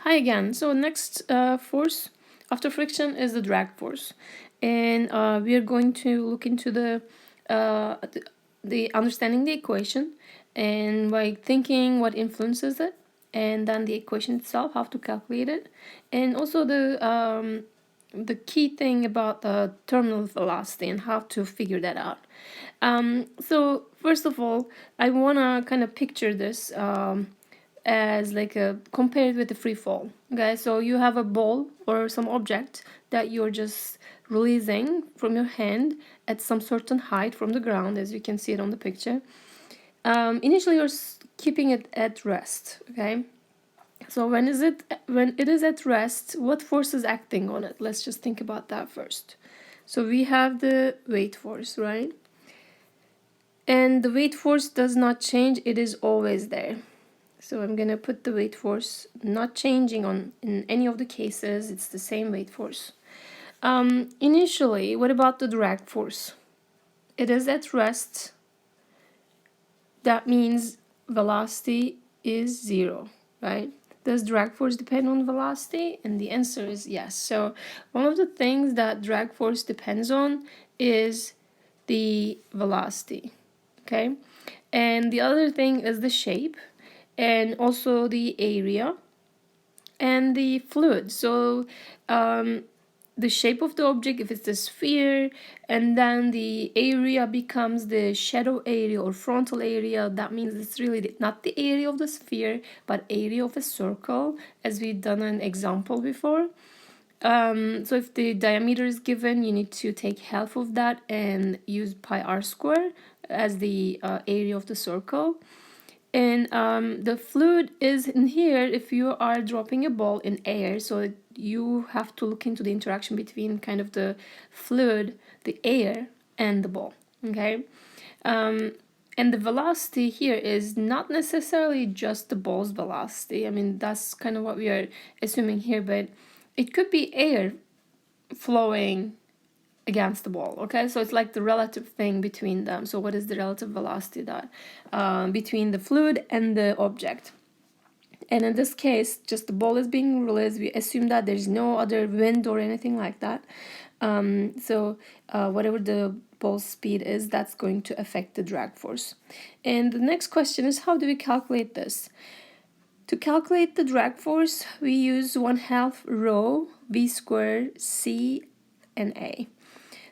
Hi again. So next force after friction is the drag force, and we are going to look into the understanding the equation, and by thinking what influences it, and then the equation itself, how to calculate it, and also the key thing about the terminal velocity and how to figure that out. So first of all, I wanna kind of picture this. As like a compared with the free fall. Okay, so you have a ball or some object that you're just releasing from your hand at some certain height from the ground, as you can see it on the picture. Initially you're keeping it at rest. Okay, so when it is at rest, what force is acting on it? Let's just think about that first. So we have the weight force, right? And the weight force does not change, it is always there. So I'm gonna put the weight force not changing on in any of the cases. It's the same weight force. Initially, what about the drag force? It is at rest. That means velocity is zero, right? Does drag force depend on velocity? And the answer is yes. So one of the things that drag force depends on is the velocity, okay? And the other thing is the shape and also the area and the fluid. So the shape of the object, if it's a sphere, and then the area becomes the shadow area or frontal area, that means it's really not the area of the sphere but area of a circle, as we've done an example before. So if the diameter is given, you need to take half of that and use pi r square as the area of the circle. And the fluid is in here if you are dropping a ball in air, so you have to look into the interaction between kind of the fluid, the air, and the ball, okay? And the velocity here is not necessarily just the ball's velocity. I mean, that's kind of what we are assuming here, but it could be air flowing against the ball. Okay, so it's like the relative thing between them. So what is the relative velocity that between the fluid and the object? And in this case, just the ball is being released. We assume that there's no other wind or anything like that. So whatever the ball's speed is, that's going to affect the drag force. And the next question is, how do we calculate this? To calculate the drag force, we use 1/2 rho v squared c and a.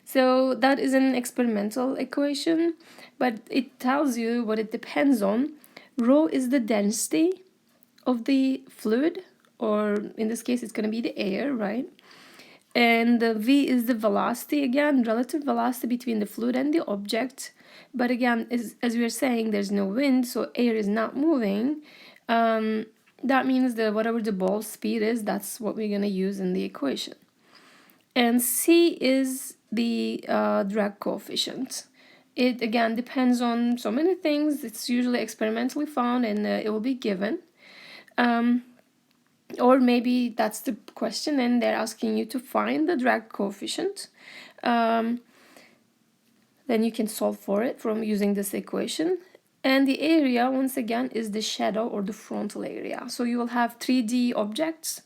So that is an experimental equation, but it tells you what it depends on. Rho is the density of the fluid, or in this case, it's going to be the air, right? And the v is the velocity, again, relative velocity between the fluid and the object. But again, as we are saying, there's no wind, so air is not moving. That means that whatever the ball speed is, that's what we're going to use in the equation. And c is the drag coefficient. It again depends on so many things. It's usually experimentally found and it will be given. Or maybe that's the question and they're asking you to find the drag coefficient. Then you can solve for it from using this equation. And the area, once again, is the shadow or the frontal area. So you will have 3D objects,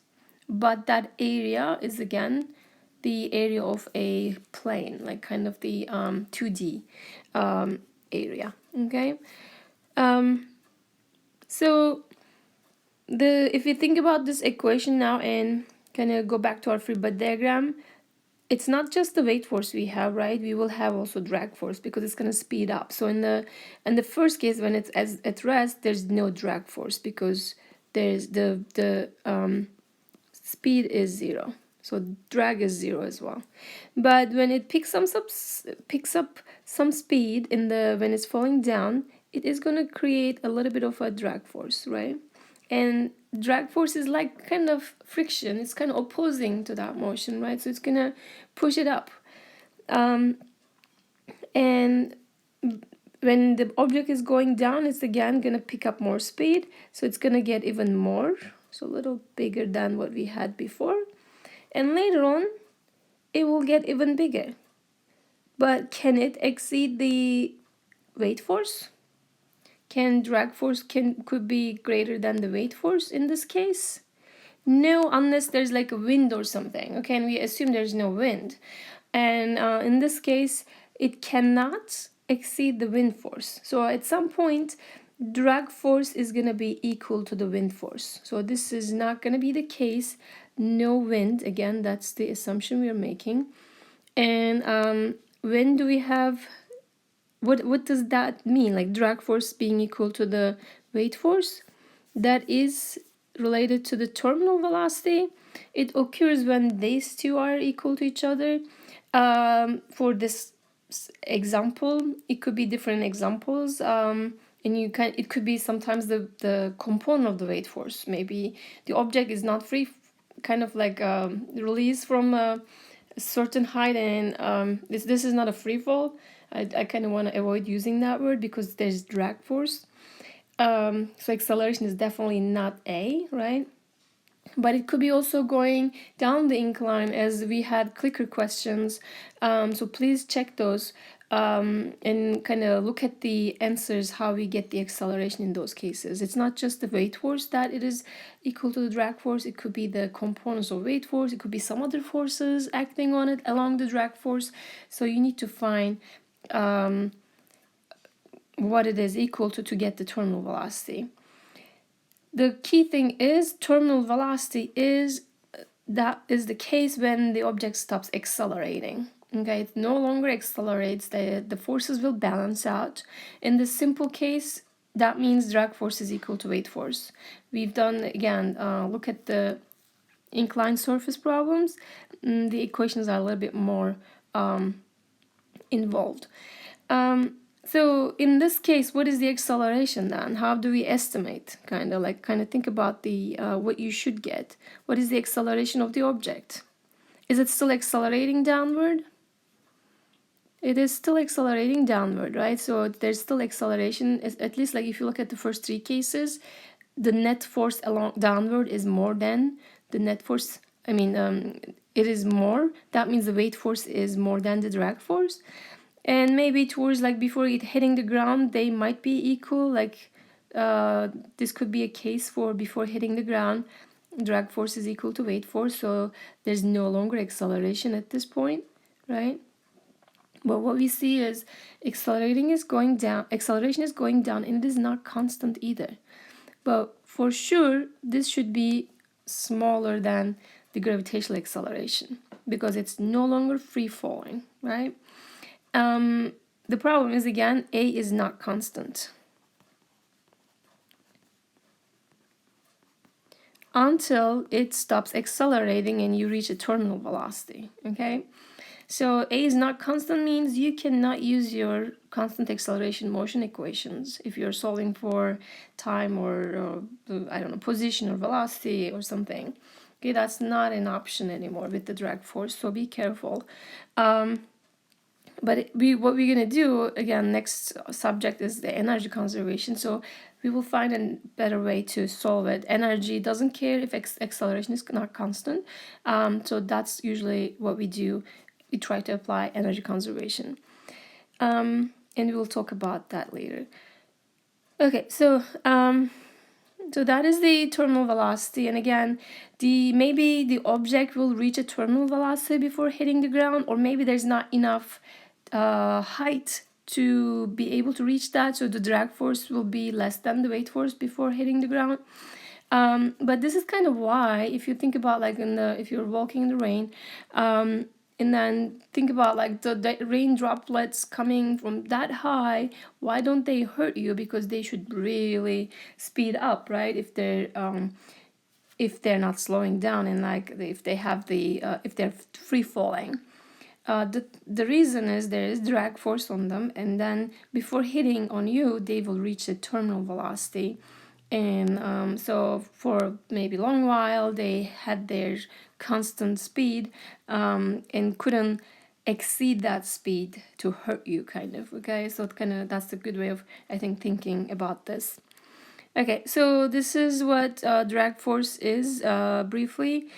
but that area is again the area of a plane, like kind of the 2D area, okay? So if you think about this equation now and kind of go back to our free body diagram, it's not just the weight force we have, right? We will have also drag force because it's going to speed up. So in the first case, when it's at rest, there's no drag force because there's the speed is zero. So drag is zero as well. But when it picks up some speed when it's falling down, it is going to create a little bit of a drag force, right? And drag force is like kind of friction. It's kind of opposing to that motion, right? So it's going to push it up. And when the object is going down, it's again going to pick up more speed. So it's going to get even more, so a little bigger than what we had before. And later on, it will get even bigger. But can it exceed the weight force? Can drag force could be greater than the weight force in this case? No, unless there's like a wind or something. Okay, and we assume there's no wind. And in this case, it cannot exceed the wind force. So at some point, drag force is going to be equal to the wind force. So this is not going to be the case. No wind. Again, that's the assumption we are making. And when do we have, what does that mean? Like drag force being equal to the weight force? That is related to the terminal velocity. It occurs when these two are equal to each other. For this example, it could be different examples. And it could be sometimes the component of the weight force. Maybe the object is not free, kind of like released from a certain height, and this is not a free fall. I kind of want to avoid using that word because there's drag force. So acceleration is definitely not A, right? But it could be also going down the incline, as we had clicker questions. So please check those and kind of look at the answers, how we get the acceleration in those cases. It's not just the weight force that it is equal to the drag force. It could be the components of weight force. It could be some other forces acting on it along the drag force. So you need to find what it is equal to get the terminal velocity. The key thing is terminal velocity is that is the case when the object stops accelerating. Okay, it no longer accelerates, the forces will balance out. In the simple case, that means drag force is equal to weight force. We've done, again, look at the inclined surface problems. The equations are a little bit more involved. So in this case, what is the acceleration then? How do we estimate? Kind of think about the what you should get. What is the acceleration of the object? Is it still accelerating downward? It is still accelerating downward, right? So there's still acceleration. At least like if you look at the first three cases, the net force along downward is more than the net force. I mean, it is more. That means the weight force is more than the drag force. And maybe towards like before it hitting the ground, they might be equal. Like this could be a case for before hitting the ground, drag force is equal to weight force, so there's no longer acceleration at this point, right? But what we see is acceleration is going down, and it is not constant either. But for sure, this should be smaller than the gravitational acceleration because it's no longer free falling, right? The problem is, again, A is not constant until it stops accelerating and you reach a terminal velocity, okay? So A is not constant means you cannot use your constant acceleration motion equations if you're solving for time or I don't know, position or velocity or something. Okay, that's not an option anymore with the drag force, so be careful. But what we're going to do, again, next subject is the energy conservation. So we will find a better way to solve it. Energy doesn't care if acceleration is not constant. So that's usually what we do. We try to apply energy conservation. And we will talk about that later. Okay, so that is the terminal velocity, and again, maybe the object will reach a terminal velocity before hitting the ground, or maybe there's not enough height to be able to reach that, so the drag force will be less than the weight force before hitting the ground. But this is kind of why, if you think about like if you're walking in the rain, and then think about like the rain droplets coming from that high, why don't they hurt you? Because they should really speed up, right? If they're not slowing down, and like if they have if they're free falling. The reason is there is drag force on them, and then before hitting on you, they will reach the terminal velocity. And so for maybe a long while, they had their constant speed and couldn't exceed that speed to hurt you, kind of, okay? So that's a good way of, I think, thinking about this. Okay, so this is what drag force is briefly.